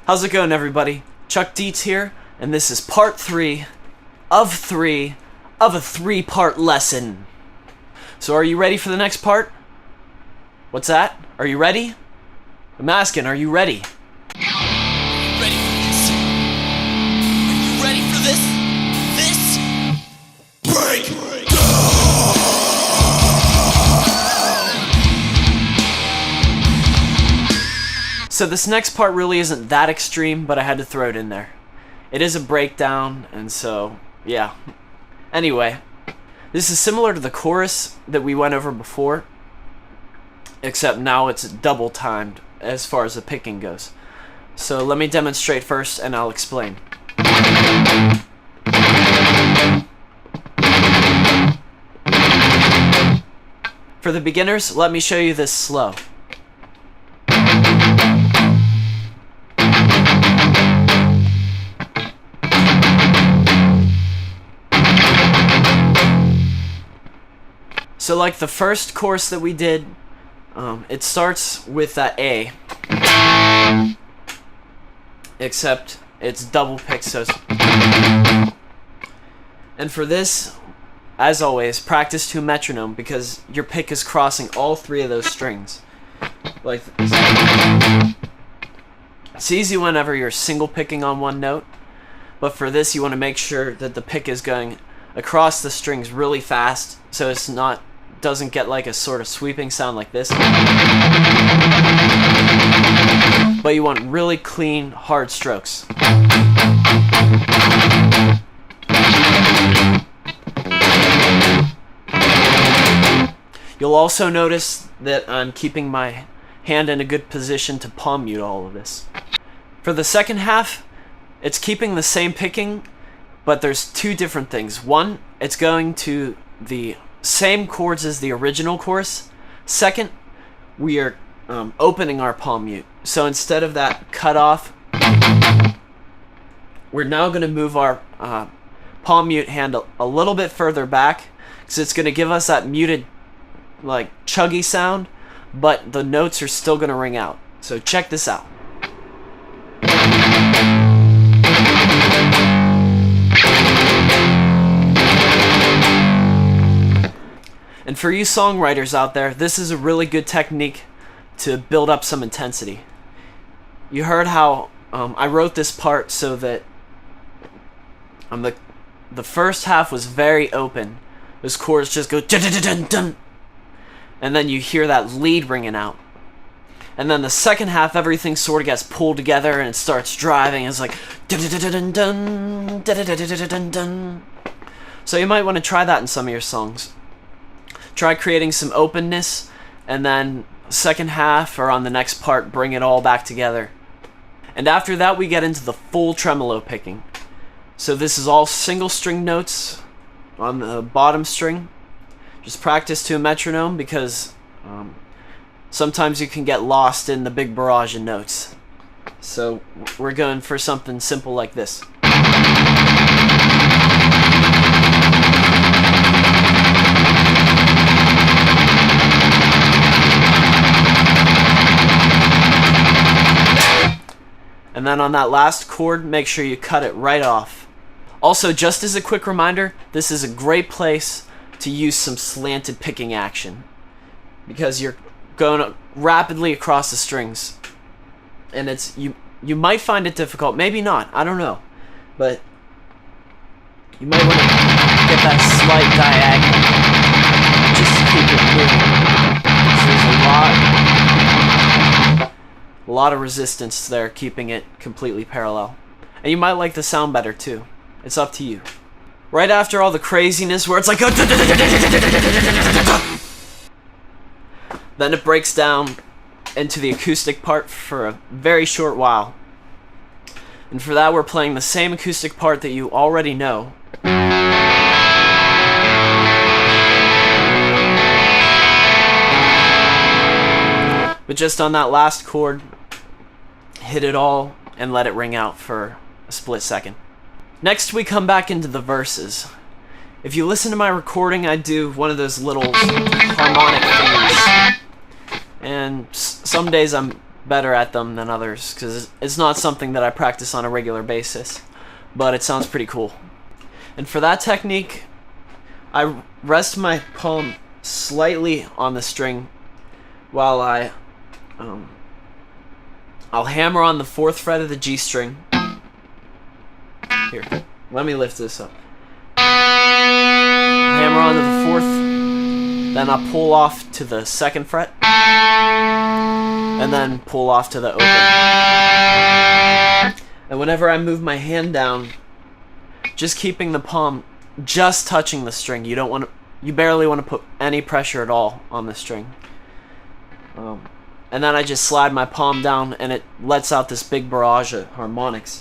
How's it going, everybody? Chuck Dietz here, and this is part 3 of a 3-part lesson. So are you ready for the next part? What's that? Are you ready? I'm asking, are you ready? Ready for this? Are you ready for this? Break! So this next part really isn't that extreme, but I had to throw it in there. It is a breakdown, and so, yeah. Anyway, this is similar to the chorus that we went over before, except now it's double timed as far as the picking goes. So let me demonstrate first, and I'll explain. For the beginners, let me show you this slow. So like the first chorus that we did, it starts with that A, except it's double picked, so and for this, as always, practice to a metronome because your pick is crossing all 3 of those strings. Like this. It's easy whenever you're single picking on one note, but for this you want to make sure that the pick is going across the strings really fast so it's doesn't get like a sort of sweeping sound like this. But you want really clean, hard strokes. You'll also notice that I'm keeping my hand in a good position to palm mute all of this. For the second half, it's keeping the same picking, but there's 2 different things. One, it's going to the same chords as the original chorus. Second, we are opening our palm mute. So instead of that cut off, we're now going to move our palm mute hand a little bit further back, because it's going to give us that muted, like, chuggy sound, but the notes are still going to ring out. So check this out. And for you songwriters out there, this is a really good technique to build up some intensity. You heard how I wrote this part so that the first half was very open. Those chords just go dun dun dun dun dun, and then you hear that lead ringing out. And then the second half, everything sort of gets pulled together and it starts driving. It's like dun dun dun dun dun dun dun dun dun dun. So you might want to try that in some of your songs. Try creating some openness, and then second half or on the next part, bring it all back together. And after that, we get into the full tremolo picking. So this is all single string notes on the bottom string. Just practice to a metronome because sometimes you can get lost in the big barrage of notes. So we're going for something simple like this. And then on that last chord, make sure you cut it right off. Also, just as a quick reminder, this is a great place to use some slanted picking action, because you're going rapidly across the strings. And it's you might find it difficult, maybe not, I don't know. But you might want to get that slight diagonal just to keep it moving. So there's a lot of resistance there, keeping it completely parallel. And you might like the sound better too. It's up to you. Right after all the craziness where it's like then it breaks down into the acoustic part for a very short while. And for that we're playing the same acoustic part that you already know. But just on that last chord, hit it all and let it ring out for a split second. Next we come back into the verses. If you listen to my recording, I do one of those little harmonic things. And some days I'm better at them than others, because it's not something that I practice on a regular basis, but it sounds pretty cool. And for that technique, I rest my palm slightly on the string while I'll hammer on the 4th fret of the G string. Here, let me lift this up. Hammer onto the 4th, then I'll pull off to the 2nd fret, and then pull off to the open. And whenever I move my hand down, just keeping the palm just touching the string. You barely want to put any pressure at all on the string. And then I just slide my palm down, and it lets out this big barrage of harmonics.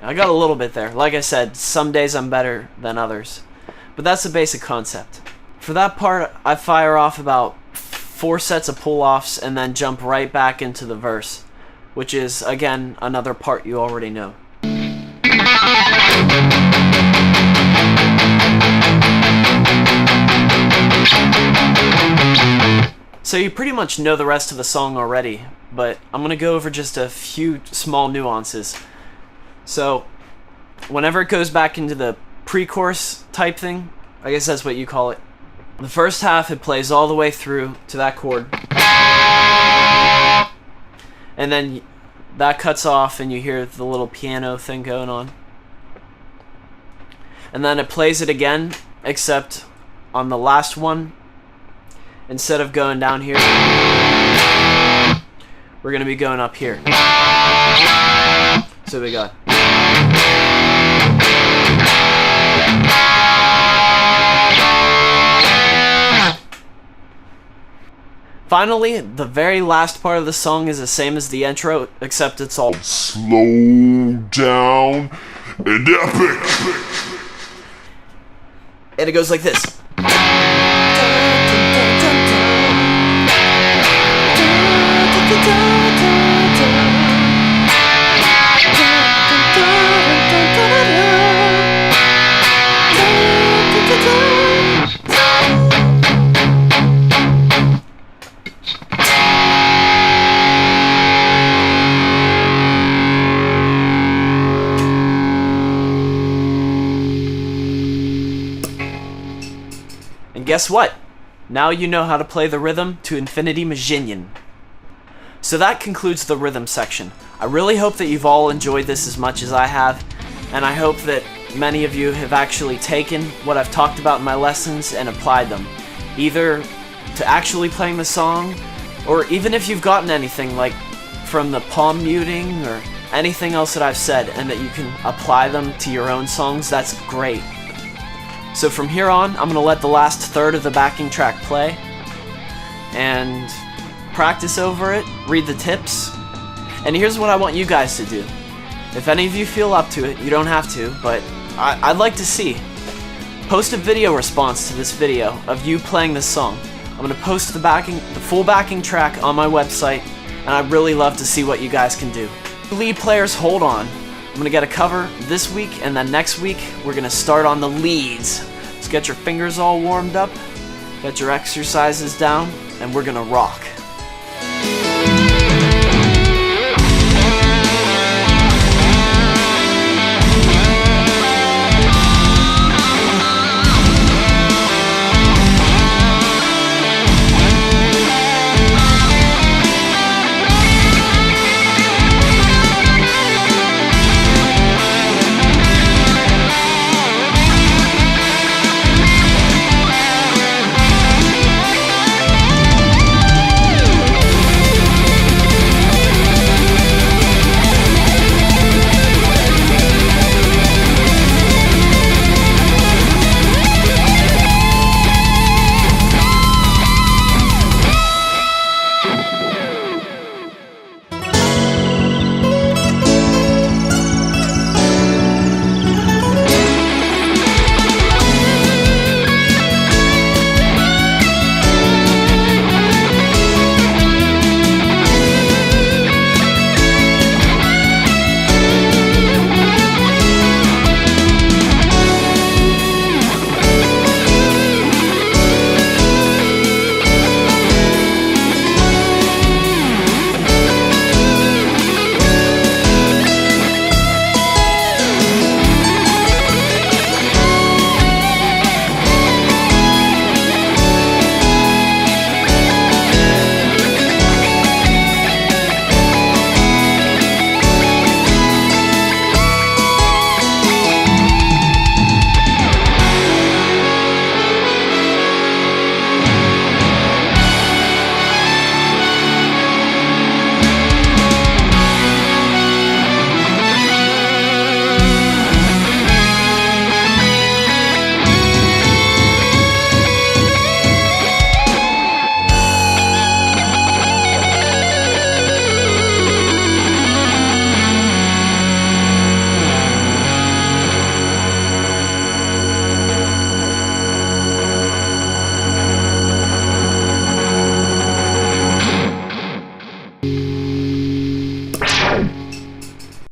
I got a little bit there. Like I said, some days I'm better than others. But that's the basic concept. For that part, I fire off about 4 sets of pull-offs and then jump right back into the verse, which is, again, another part you already know. So you pretty much know the rest of the song already, but I'm going to go over just a few small nuances. So, whenever it goes back into the pre-chorus type thing, I guess that's what you call it, the first half it plays all the way through to that chord, and then that cuts off and you hear the little piano thing going on. And then it plays it again, except on the last one, instead of going down here, we're going to be going up here. So we got... Finally, the very last part of the song is the same as the intro, except it's all slow down and epic. And it goes like this. And guess what? Now you know how to play the rhythm to Infinity Mijinion. So that concludes the rhythm section. I really hope that you've all enjoyed this as much as I have, and I hope that many of you have actually taken what I've talked about in my lessons and applied them, either to actually playing the song, or even if you've gotten anything like from the palm muting or anything else that I've said, and that you can apply them to your own songs, that's great. So from here on, I'm going to let the last third of the backing track play, and practice over it, read the tips, and here's what I want you guys to do. If any of you feel up to it, you don't have to, but I'd like to see. Post a video response to this video of you playing this song. I'm going to post the full backing track on my website, and I'd really love to see what you guys can do. Lead players, hold on. I'm going to get a cover this week, and then next week we're going to start on the leads. So get your fingers all warmed up, get your exercises down, and we're going to rock.